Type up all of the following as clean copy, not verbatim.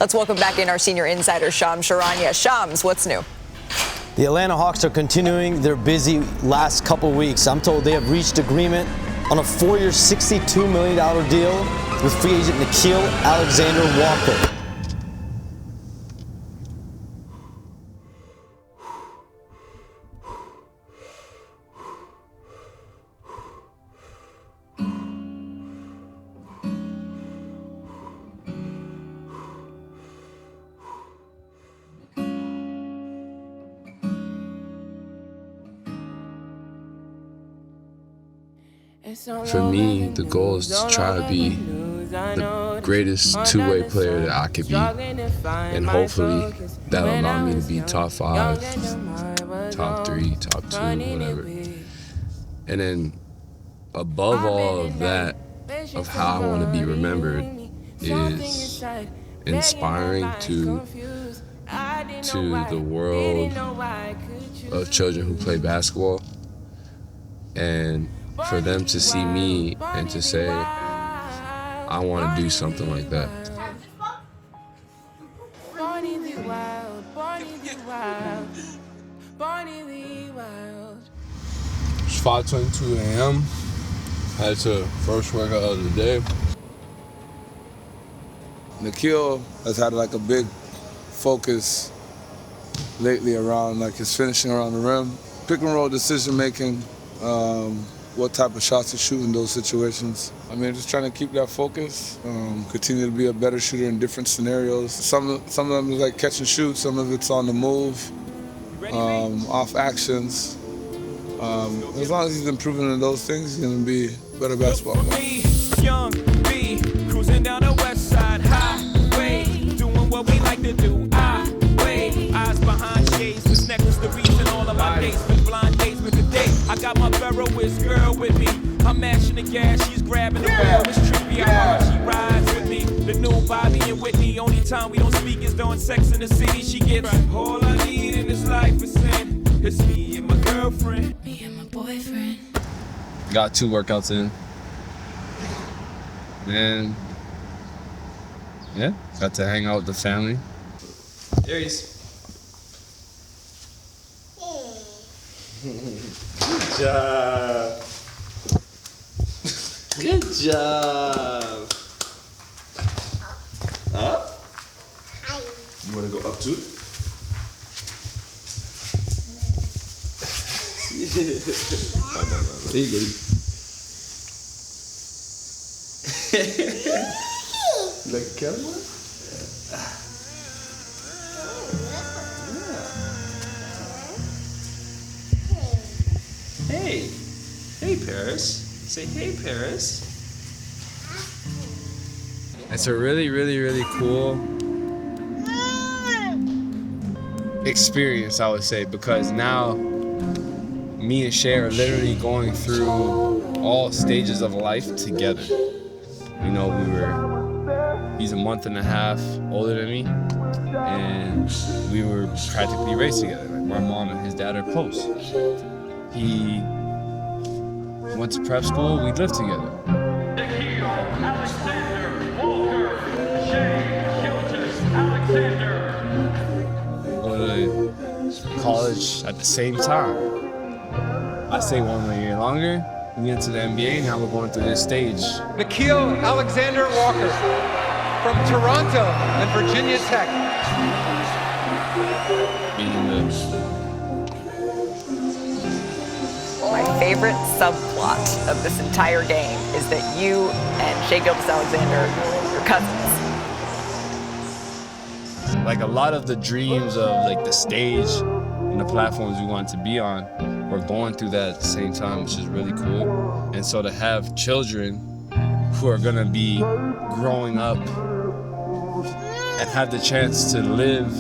Let's welcome back in our senior insider, Shams Charania. Shams, what's new? The Atlanta Hawks are continuing their busy last couple weeks. I'm told they have reached agreement on a 4-year, $62 million deal with free agent Nickeil Alexander-Walker. For me, the goal is to try to be the greatest two-way player that I could be, and hopefully that'll allow me to be top 5, top 3, top 2, whatever. And then above all of that, of how I want to be remembered, is inspiring to the world of children who play basketball, and for them to see me and to say, I want to do something like that. It's 5:22 a.m. Had to first workout of the day. Nickeil has had like a big focus lately around like his finishing around the rim, pick and roll decision making, what type of shots to shoot in those situations. I mean, just trying to keep that focus, continue to be a better shooter in different scenarios. Some of them is like catch and shoot, some of it's on the move, off actions. As long as he's improving in those things, he's gonna be a better basketball player. Young B, cruising down the west side highway, doing what we like to do. Eyes behind shades, this necklace the reason all of my dates been blind dates with the date. I got my Ferroist girl with me. I'm mashing the gas, she's grabbing the wheel. It's trippy how hard she rides with me. The new Bobby and Whitney. Only time we don't speak is during Sex in the City. She gets all I need in this life is sin. It's me and my girlfriend. Me and my boyfriend. Got 2 workouts in. And yeah, got to hang out with the family. Aries. Good job. Good job. Up. You want to go up too? There you go. Like a cowboy? Hey. Hey, Paris. Say hey, Paris. It's a really, really, really cool experience, I would say, because now me and Shay are literally going through all stages of life together. You know, he's a month and a half older than me, and we were practically raised together. Like, my mom and his dad are close. He went to prep school, we lived together. Nickeil Alexander-Walker, Shai Gilgeous-Alexander. Go to college at the same time. I stayed 1 more year longer. We went to the NBA, now we're going through this stage. Nickeil Alexander-Walker from Toronto and Virginia Tech. Being the My favorite subplot of this entire game is that you and Shai Gilgeous-Alexander are cousins. like a lot of the dreams of like the stage and the platforms we want to be on, we're going through that at the same time, which is really cool. And so to have children who are gonna be growing up and have the chance to live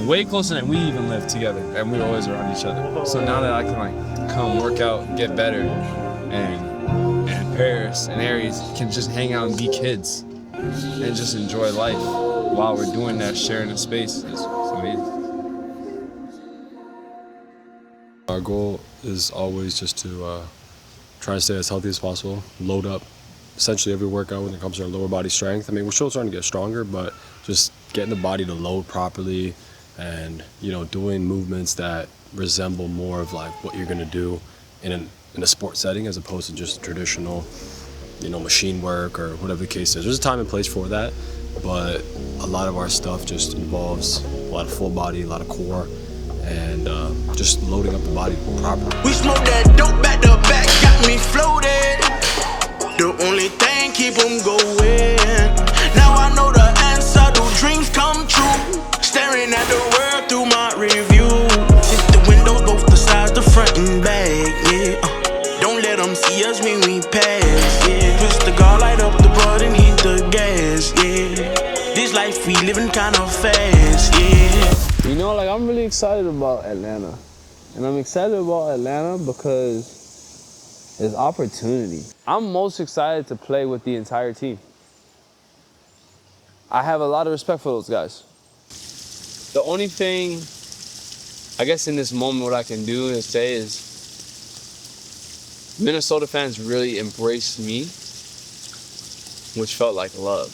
way closer than we even lived together, and we're always around each other. So now that I can like come work out, get better, and Paris and Aries can just hang out and be kids and just enjoy life while we're doing that, sharing the space, it's amazing. Our goal is always just to try to stay as healthy as possible, load up essentially every workout when it comes to our lower body strength. I mean, we're still trying to get stronger, but just getting the body to load properly and, doing movements that resemble more of like what you're going to do in a sport setting as opposed to just traditional, machine work or whatever the case is. There's a time and place for that, but a lot of our stuff just involves a lot of full body, a lot of core, and just loading up the body properly. We smoke that dope back to back, got me floated. The only thing keep them going. Now I know the answer, do dreams come true? Staring at the world through my review. Hit the windows, both the sides, the front and back, yeah. Don't let them see us when we pass, yeah. Twist the guard, light up the button, hit the gas, yeah. This life we living kind of fast, yeah. I'm really excited about Atlanta. And I'm excited about Atlanta because it's opportunity. I'm most excited to play with the entire team. I have a lot of respect for those guys. The only thing, I guess in this moment, what I can do and say is Minnesota fans really embraced me, which felt like love.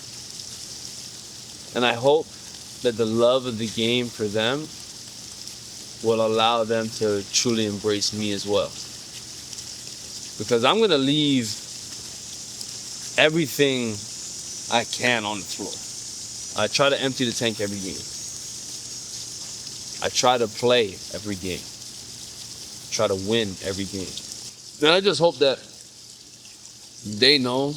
And I hope that the love of the game for them will allow them to truly embrace me as well. Because I'm gonna leave everything I can on the floor. I try to empty the tank every game. I try to play every game. Try to win every game. And I just hope that they know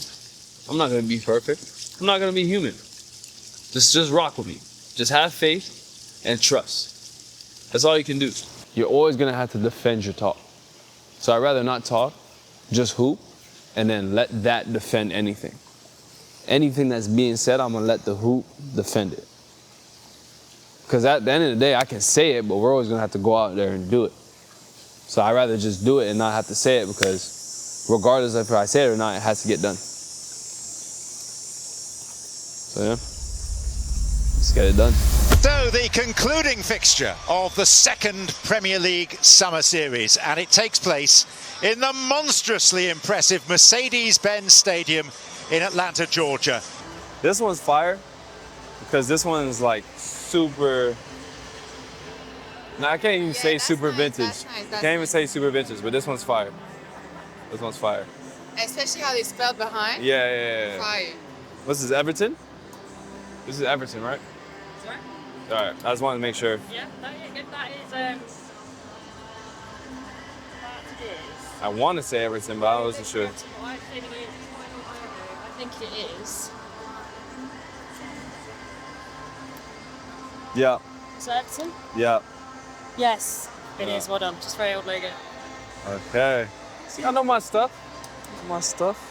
I'm not gonna be perfect. I'm not gonna be human. Just rock with me. Just have faith and trust. That's all you can do. You're always gonna have to defend your talk. So I'd rather not talk, just hoop, and then let that defend anything. Anything that's being said, I'm gonna let the hoop defend it. Because at the end of the day, I can say it, but we're always gonna have to go out there and do it. So I'd rather just do it and not have to say it, because regardless of if I say it or not, it has to get done. So yeah, let's get it done. So the concluding fixture of the second Premier League Summer Series, and it takes place in the monstrously impressive Mercedes-Benz Stadium in Atlanta, Georgia. This one's fire because this one's like super. No, I can't even say super vintage. Can't even say super vintage, but this one's fire. This one's fire. Especially how they spelled behind. Yeah. Fire. What's this, Everton? This is Everton, right? Sorry? All right, I just wanted to make sure. Yeah, that is, that is. I want to say Everton, but I wasn't sure. I think it is. Yeah. Is that Everton? Yeah. Yes, it is. Well done. Just very old logo. Okay. See, I know my stuff. My stuff.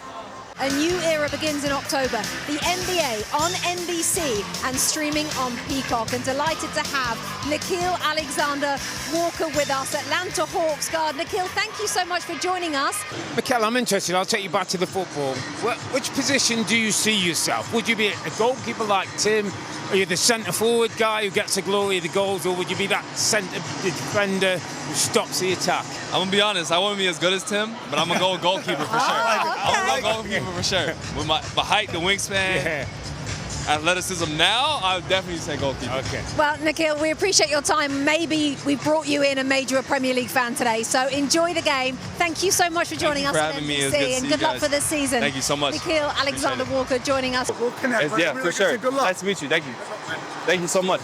A new era begins in October. The NBA on NBC and streaming on Peacock. And delighted to have Nickeil Alexander-Walker with us, Atlanta Hawks guard. Nickeil, thank you so much for joining us. Mikel, I'm interested. I'll take you back to the football. Which position do you see yourself? Would you be a goalkeeper like Tim? Are you the centre forward guy who gets the glory of the goals, or would you be that centre defender who stops the attack? I'm gonna be honest, I won't be as good as Tim, but I'm gonna go goalkeeper for sure. I'm gonna go goalkeeper for sure. With my height, the wingspan, athleticism now, I would definitely say goalkeeper. Okay. Well, Nickeil, we appreciate your time. Maybe we brought you in and made you a Premier League fan today. So enjoy the game. Thank you so much for joining us at NBC, and good luck for this season. Thank you so much. Nickeil Alexander-Walker joining us. Yeah, for sure. Nice to meet you. Thank you. Thank you so much.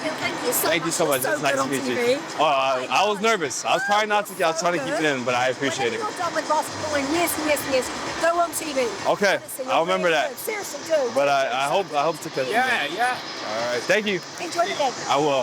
Thank you so much. It's nice to meet you. Oh, I was nervous. I was trying not to. I was trying to keep it in, but I appreciate it. When you're done with basketball in years, go on TV. Okay, I'll remember that. Seriously, do. But I hope to catch it. Yeah. All right, thank you. Enjoy the game. I will.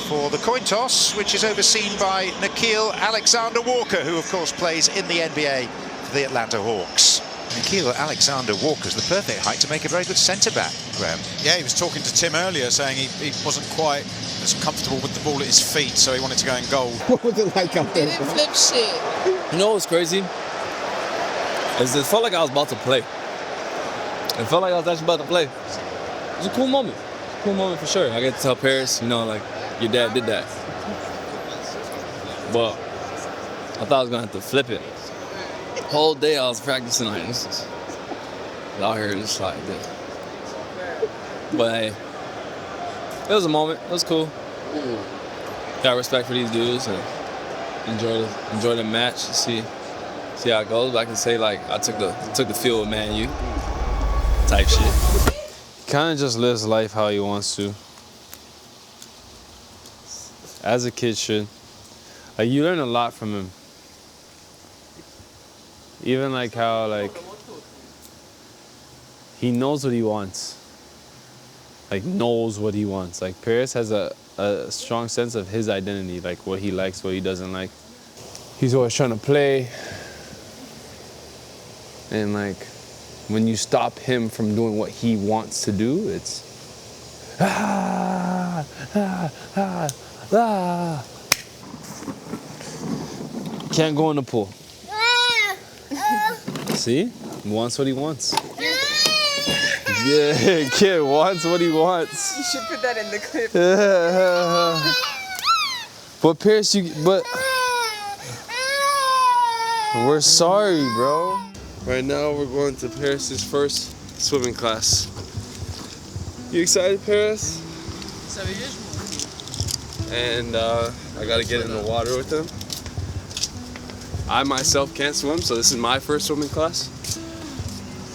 For the coin toss, which is overseen by Nickeil Alexander-Walker, who of course plays in the NBA for the Atlanta Hawks. Nickeil Alexander-Walker's the perfect height to make a very good centre-back, Graham. Yeah, he was talking to Tim earlier, saying he wasn't quite as comfortable with the ball at his feet, so he wanted to go in goal. What was it like out there? Didn't flip shit. You know what's crazy? Is it felt like I was about to play. It felt like I was actually about to play. It was a cool moment. Cool moment for sure. I get to tell Paris, like, your dad did that. But I thought I was gonna have to flip it. Whole day I was practicing like this. Out here just like this. But hey, It was a moment. It was cool. Got respect for these dudes and enjoy the match. See how it goes. But I can say like I took the field with Man U type shit. Kind of just lives life how he wants to. As a kid should. Like you learn a lot from him. Even like how like he knows what he wants. Like knows what he wants. Like Paris has a strong sense of his identity, like what he likes, what he doesn't like. He's always trying to play. And like when you stop him from doing what he wants to do, it's Can't go in the pool. See? He wants what he wants. Yeah, kid wants what he wants. You should put that in the clip. But Paris, we're sorry, bro. Right now, we're going to Paris's first swimming class. You excited, Paris? And I gotta get in the water with him. I myself can't swim, so this is my first swimming class.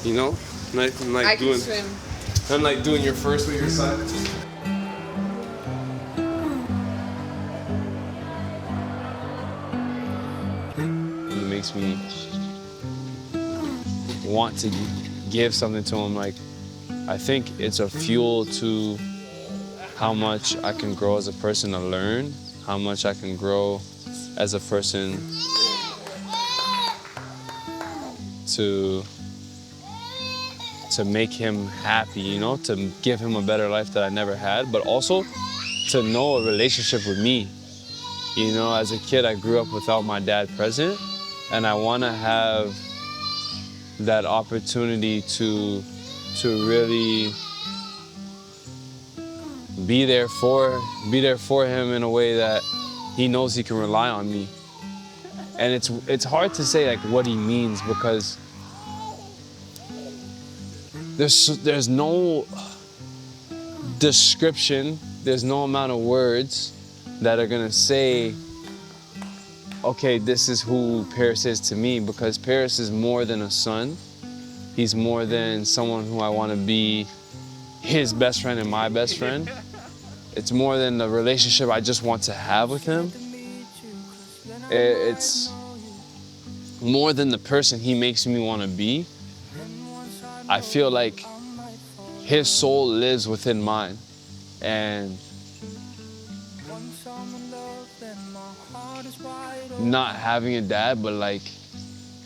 You know, nothing like doing your first with your son. It makes me want to give something to him. Like, I think it's a fuel to how much I can grow as a person to learn, how much I can grow as a person to make him happy, you know, to give him a better life that I never had, but also to know a relationship with me. You know, as a kid, I grew up without my dad present, and I want to have that opportunity to really be there for him in a way that he knows he can rely on me. And it's hard to say like what he means, because there's no description, there's no amount of words that are gonna say, okay, this is who Paris is to me, because Paris is more than a son. He's more than someone who I want to be his best friend and my best friend. It's more than the relationship I just want to have with him. It's more than the person he makes me want to be. I feel like his soul lives within mine. And not having a dad, but like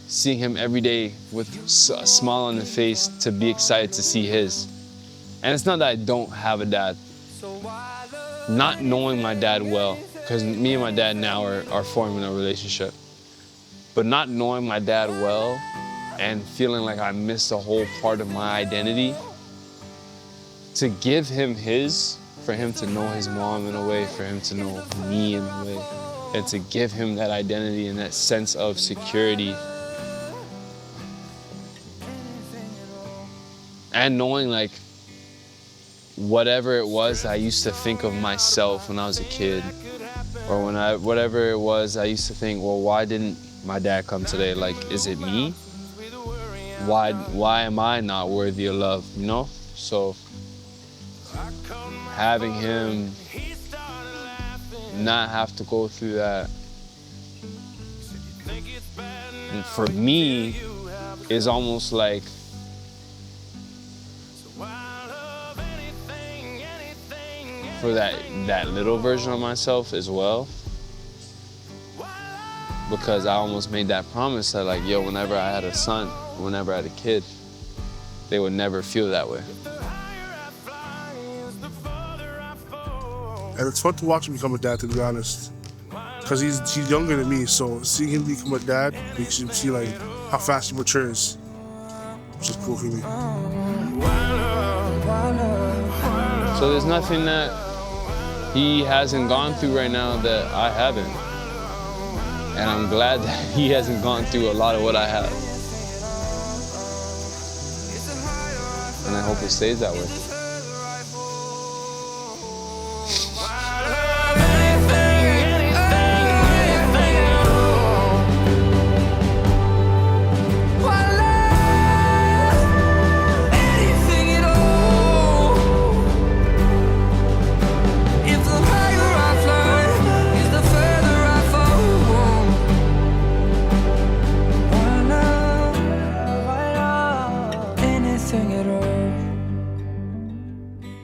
seeing him every day with a smile on his face to be excited to see his. And it's not that I don't have a dad. Not knowing my dad well, because me and my dad now are forming a relationship. But not knowing my dad well and feeling like I missed a whole part of my identity, to give him his, for him to know his mom in a way, for him to know me in a way, and to give him that identity and that sense of security. And knowing like whatever it was I used to think of myself when I was a kid, or whatever it was I used to think, well, why didn't my dad come today? Like, is it me? Why am I not worthy of love, you know? So having him not have to go through that, and for me, is almost like for that little version of myself as well, because I almost made that promise that like, yo, whenever I had a son, whenever I had a kid, they would never feel that way. And it's fun to watch him become a dad, to be honest, because he's younger than me, so seeing him become a dad makes you see like how fast he matures, which is cool for me. So there's nothing that he hasn't gone through right now that I haven't. And I'm glad that he hasn't gone through a lot of what I have. And I hope it stays that way.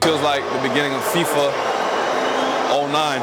feels like the beginning of FIFA 09.